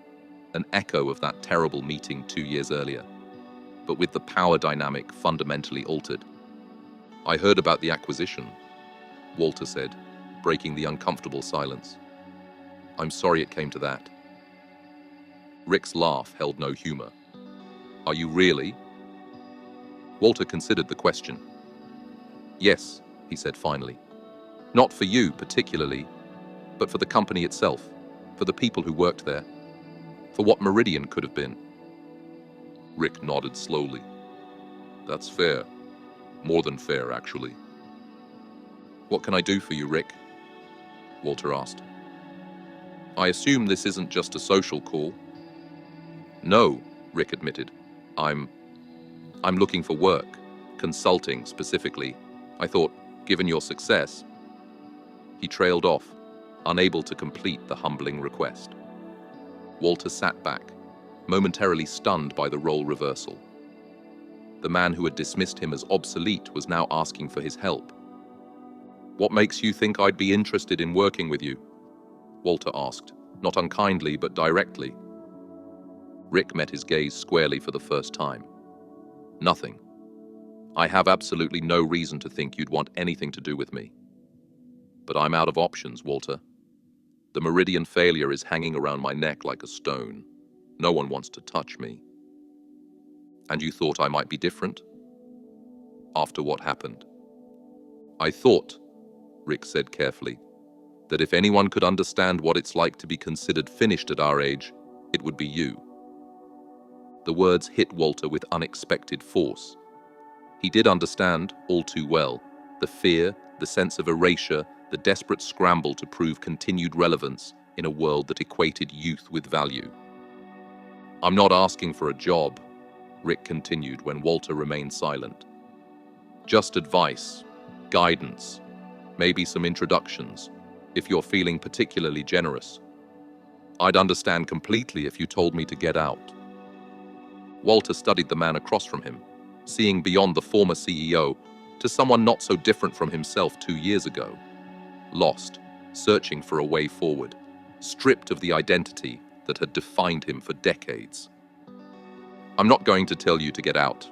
an echo of that terrible meeting 2 years earlier, but with the power dynamic fundamentally altered. "I heard about the acquisition," Walter said, breaking the uncomfortable silence. "I'm sorry it came to that." Rick's laugh held no humor. "Are you really?" Walter considered the question. "Yes," he said finally. "Not for you particularly, but for the company itself, for the people who worked there, for what Meridian could have been." Rick nodded slowly. "That's fair. More than fair, actually." "What can I do for you, Rick?" Walter asked. "I assume this isn't just a social call." "No," Rick admitted. I'm looking for work, consulting specifically. I thought, given your success..." He trailed off, unable to complete the humbling request. Walter sat back, momentarily stunned by the role reversal. The man who had dismissed him as obsolete was now asking for his help. "What makes you think I'd be interested in working with you?" Walter asked, not unkindly but directly. Rick met his gaze squarely for the first time. "Nothing. I have absolutely no reason to think you'd want anything to do with me. But I'm out of options, Walter. The Meridian failure is hanging around my neck like a stone. No one wants to touch me." "And you thought I might be different?" "After what happened?" "I thought," Rick said carefully, "that if anyone could understand what it's like to be considered finished at our age, it would be you." The words hit Walter with unexpected force. He did understand, all too well, the fear, the sense of erasure, the desperate scramble to prove continued relevance in a world that equated youth with value. "I'm not asking for a job," Rick continued when Walter remained silent. "Just advice, guidance, maybe some introductions, if you're feeling particularly generous. I'd understand completely if you told me to get out." Walter studied the man across from him, seeing beyond the former CEO to someone not so different from himself 2 years ago. Lost, searching for a way forward, stripped of the identity that had defined him for decades. "I'm not going to tell you to get out,"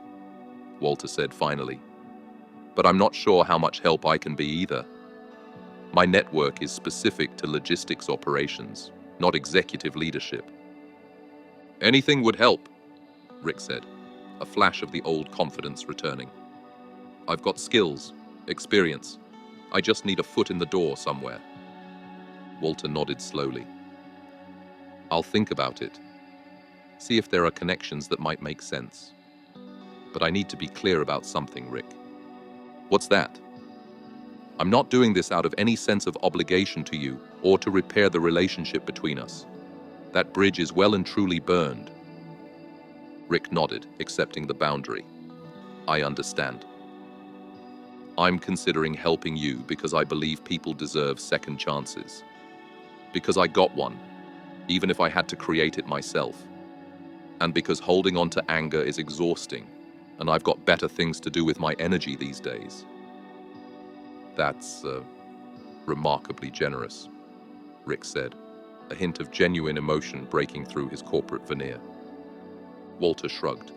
Walter said finally. "But I'm not sure how much help I can be either. My network is specific to logistics operations, not executive leadership." "Anything would help," Rick said, a flash of the old confidence returning. "I've got skills, experience. I just need a foot in the door somewhere." Walter nodded slowly. "I'll think about it. See if there are connections that might make sense. But I need to be clear about something, Rick." "What's that?" "I'm not doing this out of any sense of obligation to you or to repair the relationship between us. That bridge is well and truly burned." Rick nodded, accepting the boundary. "I understand. I'm considering helping you because I believe people deserve second chances. Because I got one, even if I had to create it myself. And because holding on to anger is exhausting, and I've got better things to do with my energy these days." "That's remarkably generous," Rick said, a hint of genuine emotion breaking through his corporate veneer. Walter shrugged.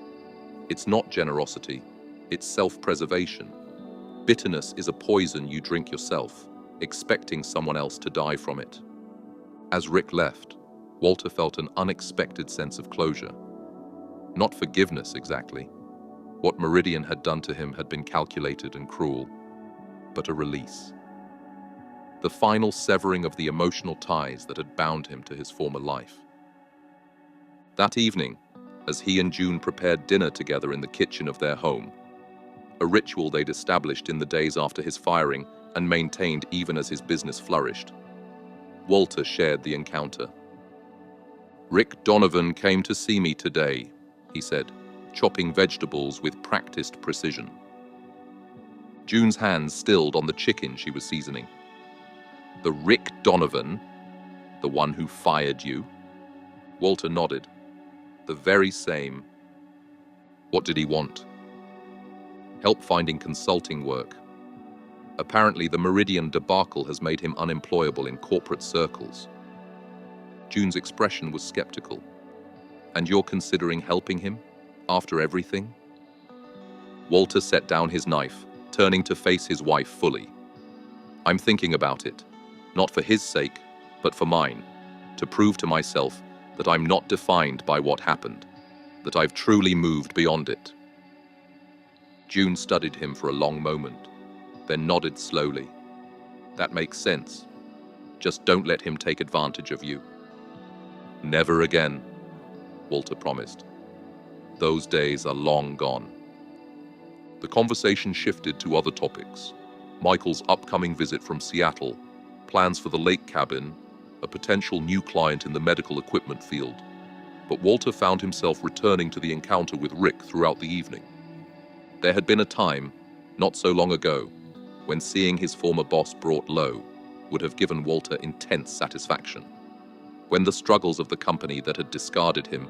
"It's not generosity, it's self-preservation. Bitterness is a poison you drink yourself, expecting someone else to die from it." As Rick left, Walter felt an unexpected sense of closure. Not forgiveness exactly. What Meridian had done to him had been calculated and cruel, but a release. the final severing of the emotional ties that had bound him to his former life. That evening, as he and June prepared dinner together in the kitchen of their home, a ritual they'd established in the days after his firing and maintained even as his business flourished, Walter shared the encounter. "Rick Donovan came to see me today," he said, chopping vegetables with practiced precision. June's hands stilled on the chicken she was seasoning. "The Rick Donovan? The one who fired you?" Walter nodded. "The very same." "What did he want?" "Help finding consulting work. Apparently the Meridian debacle has made him unemployable in corporate circles." June's expression was skeptical. "And you're considering helping him? After everything?" Walter set down his knife, turning to face his wife fully. "I'm thinking about it, not for his sake, but for mine, to prove to myself that I'm not defined by what happened, that I've truly moved beyond it." June studied him for a long moment, then nodded slowly. "That makes sense. Just don't let him take advantage of you." "Never again," Walter promised. "Those days are long gone." The conversation shifted to other topics. Michael's upcoming visit from Seattle, plans for the lake cabin, a potential new client in the medical equipment field. But Walter found himself returning to the encounter with Rick throughout the evening. There had been a time, not so long ago, when seeing his former boss brought low would have given Walter intense satisfaction. When the struggles of the company that had discarded him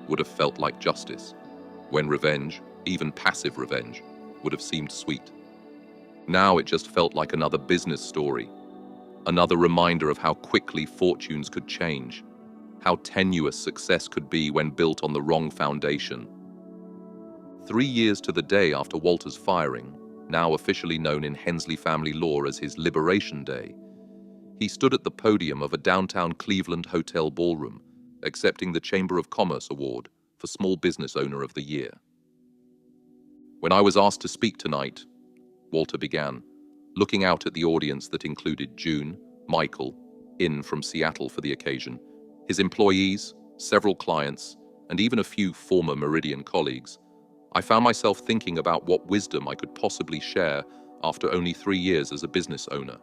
would have felt like justice. When revenge, even passive revenge, would have seemed sweet. Now it just felt like another business story, another reminder of how quickly fortunes could change, how tenuous success could be when built on the wrong foundation. 3 years to the day after Walter's firing, now officially known in Hensley family lore as his Liberation Day, he stood at the podium of a downtown Cleveland hotel ballroom, accepting the Chamber of Commerce Award for Small Business Owner of the Year. "When I was asked to speak tonight," Walter began, looking out at the audience that included June, Michael, in from Seattle for the occasion, his employees, several clients, and even a few former Meridian colleagues, I found myself thinking about what wisdom I could possibly share after only 3 years as a business owner.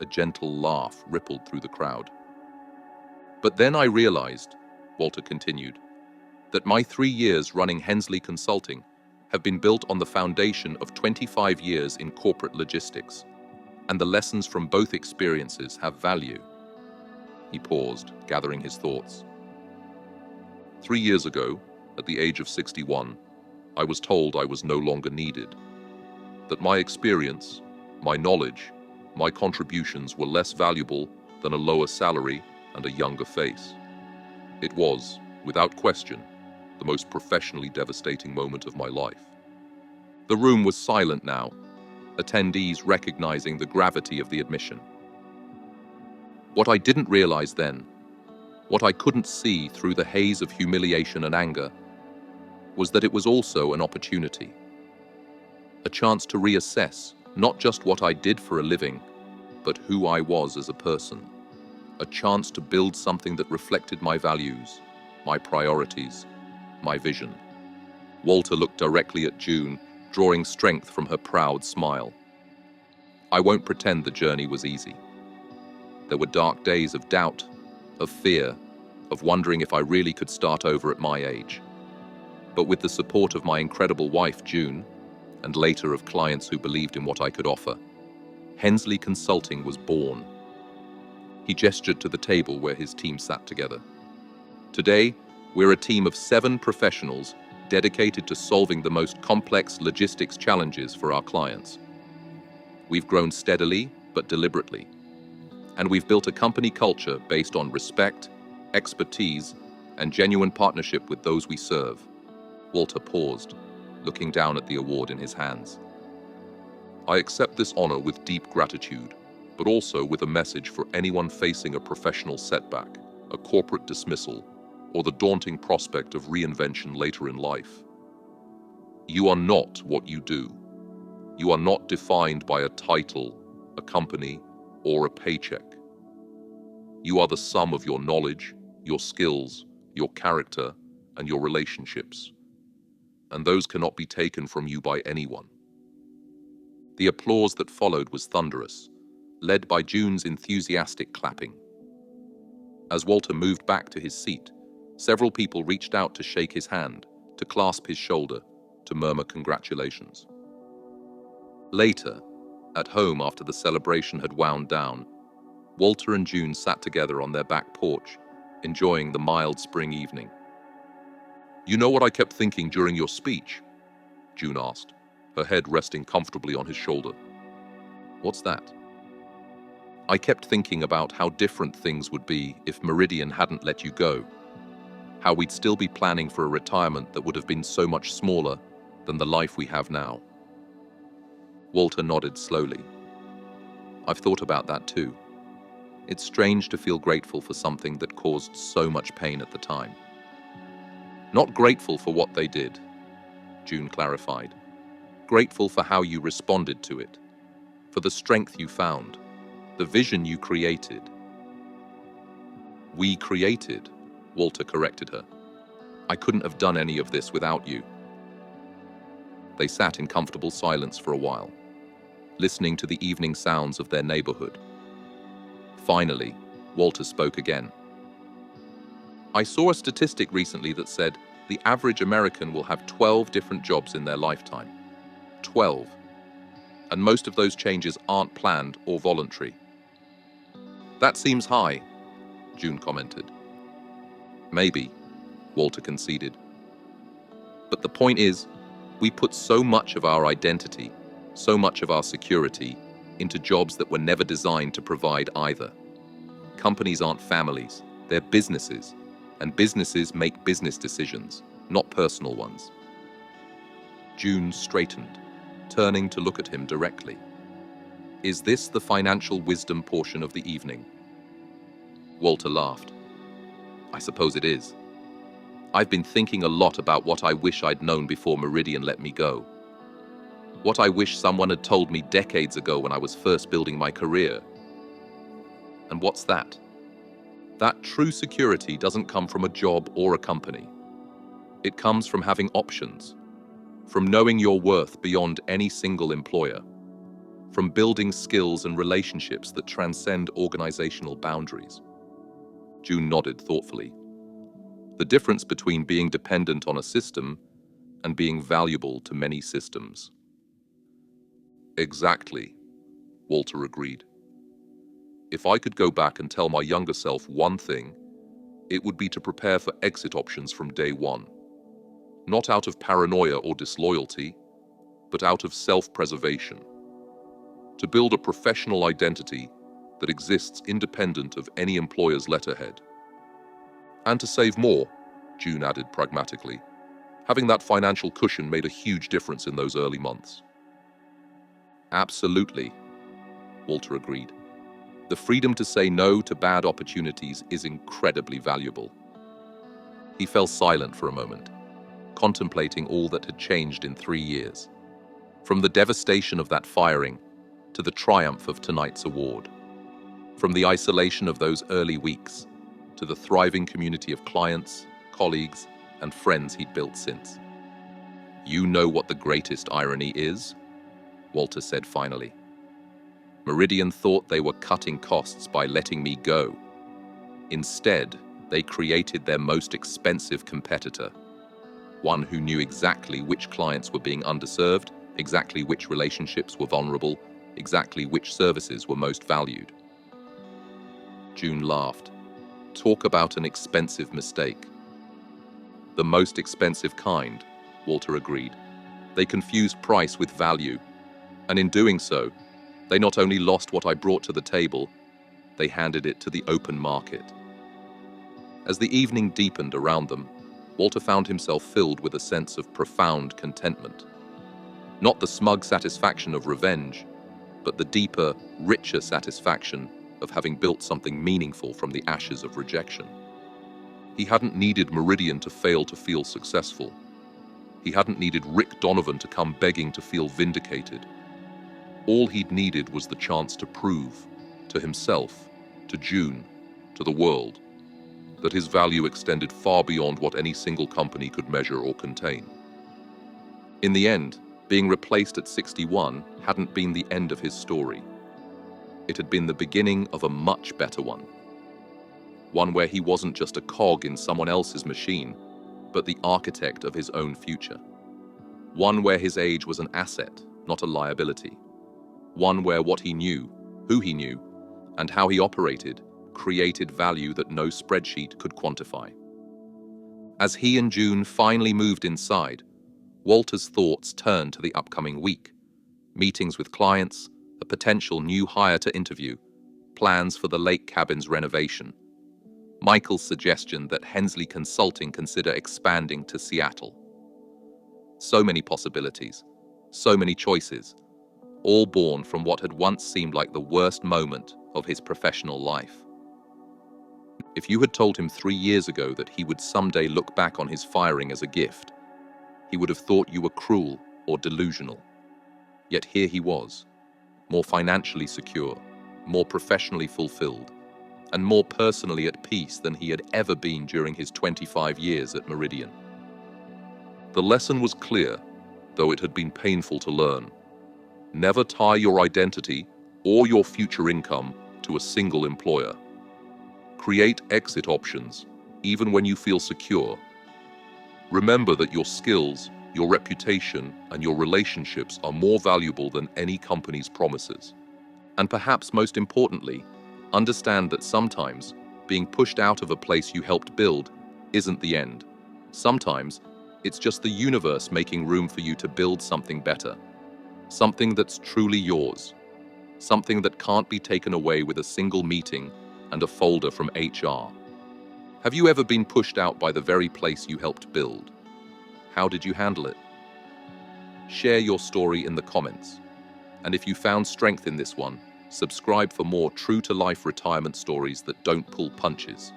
A gentle laugh rippled through the crowd. "But then I realized," Walter continued, "that my 3 years running Hensley Consulting have been built on the foundation of 25 years in corporate logistics, and the lessons from both experiences have value." He paused, gathering his thoughts. 3 years ago, at the age of 61, I was told I was no longer needed, that my experience, my knowledge, my contributions were less valuable than a lower salary and a younger face. It was, without question, the most professionally devastating moment of my life. The room was silent now, attendees recognizing the gravity of the admission. What I didn't realize then, what I couldn't see through the haze of humiliation and anger, was that it was also an opportunity. A chance to reassess not just what I did for a living, but who I was as a person. A chance to build something that reflected my values, my priorities, my vision. Walter looked directly at June, drawing strength from her proud smile. "I won't pretend the journey was easy. There were dark days of doubt, of fear, of wondering if I really could start over at my age. But with the support of my incredible wife, June, and later of clients who believed in what I could offer, Hensley Consulting was born." He gestured to the table where his team sat together. "Today, we're a team of 7 professionals dedicated to solving the most complex logistics challenges for our clients. We've grown steadily but deliberately, and we've built a company culture based on respect, expertise, and genuine partnership with those we serve." Walter paused, looking down at the award in his hands. "I accept this honor with deep gratitude, but also with a message for anyone facing a professional setback, a corporate dismissal, or the daunting prospect of reinvention later in life. You are not what you do. You are not defined by a title, a company, or a paycheck. You are the sum of your knowledge, your skills, your character, and your relationships. And those cannot be taken from you by anyone. The applause that followed was thunderous, led by June's enthusiastic clapping. As Walter moved back to his seat, several people reached out to shake his hand, to clasp his shoulder, to murmur congratulations. Later, at home after the celebration had wound down, Walter and June sat together on their back porch, enjoying the mild spring evening. "You know what I kept thinking during your speech?" June asked, her head resting comfortably on his shoulder. "What's that?" "I kept thinking about how different things would be if Meridian hadn't let you go. How we'd still be planning for a retirement that would have been so much smaller than the life we have now." Walter nodded slowly. "I've thought about that too. It's strange to feel grateful for something that caused so much pain at the time." "Not grateful for what they did," June clarified. "Grateful for how you responded to it, for the strength you found, the vision you created." "We created," Walter corrected her. "I couldn't have done any of this without you." They sat in comfortable silence for a while, listening to the evening sounds of their neighborhood. Finally, Walter spoke again. "I saw a statistic recently that said the average American will have 12 different jobs in their lifetime. 12. And most of those changes aren't planned or voluntary." "That seems high," June commented. "Maybe," Walter conceded. "But the point is, we put so much of our identity, so much of our security, into jobs that were never designed to provide either. Companies aren't families, they're businesses, and businesses make business decisions, not personal ones." June straightened, turning to look at him directly. "Is this the financial wisdom portion of the evening?" Walter laughed. "I suppose it is. I've been thinking a lot about what I wish I'd known before Meridian let me go. What I wish someone had told me decades ago when I was first building my career. And what's that? That true security doesn't come from a job or a company. It comes from having options, from knowing your worth beyond any single employer, from building skills and relationships that transcend organizational boundaries." June nodded thoughtfully. "The difference between being dependent on a system and being valuable to many systems." "Exactly," Walter agreed. "If I could go back and tell my younger self one thing, it would be to prepare for exit options from day one. Not out of paranoia or disloyalty, but out of self-preservation. To build a professional identity that exists independent of any employer's letterhead. And to save more," June added pragmatically. "Having that financial cushion made a huge difference in those early months." "Absolutely," Walter agreed. "The freedom to say no to bad opportunities is incredibly valuable." He fell silent for a moment, contemplating all that had changed in 3 years. From the devastation of that firing to the triumph of tonight's award. From the isolation of those early weeks to the thriving community of clients, colleagues, and friends he'd built since. "You know what the greatest irony is?" Walter said finally. "Meridian thought they were cutting costs by letting me go. Instead, they created their most expensive competitor, one who knew exactly which clients were being underserved, exactly which relationships were vulnerable, exactly which services were most valued." June laughed. "Talk about an expensive mistake." "The most expensive kind," Walter agreed. "They confused price with value. And in doing so, they not only lost what I brought to the table, they handed it to the open market." As the evening deepened around them, Walter found himself filled with a sense of profound contentment. Not the smug satisfaction of revenge, but the deeper, richer satisfaction of having built something meaningful from the ashes of rejection. He hadn't needed Meridian to fail to feel successful. He hadn't needed Rick Donovan to come begging to feel vindicated. All he'd needed was the chance to prove, to himself, to June, to the world, that his value extended far beyond what any single company could measure or contain. In the end, being replaced at 61 hadn't been the end of his story. It had been the beginning of a much better one. One where he wasn't just a cog in someone else's machine, but the architect of his own future. One where his age was an asset, not a liability. One where what he knew, who he knew, and how he operated created value that no spreadsheet could quantify. As he and June finally moved inside, Walter's thoughts turned to the upcoming week. Meetings with clients, a potential new hire to interview, plans for the lake cabin's renovation. Michael's suggestion that Hensley Consulting consider expanding to Seattle. So many possibilities, so many choices, all born from what had once seemed like the worst moment of his professional life. If you had told him 3 years ago that he would someday look back on his firing as a gift, he would have thought you were cruel or delusional. Yet here he was, more financially secure, more professionally fulfilled, and more personally at peace than he had ever been during his 25 years at Meridian. The lesson was clear, though it had been painful to learn. Never tie your identity or your future income to a single employer. Create exit options, even when you feel secure. Remember that your skills, your reputation, and your relationships are more valuable than any company's promises. And perhaps most importantly, understand that sometimes being pushed out of a place you helped build isn't the end. Sometimes it's just the universe making room for you to build something better, something that's truly yours, something that can't be taken away with a single meeting and a folder from HR. Have you ever been pushed out by the very place you helped build? How did you handle it? Share your story in the comments. And if you found strength in this one, subscribe for more true-to-life retirement stories that don't pull punches.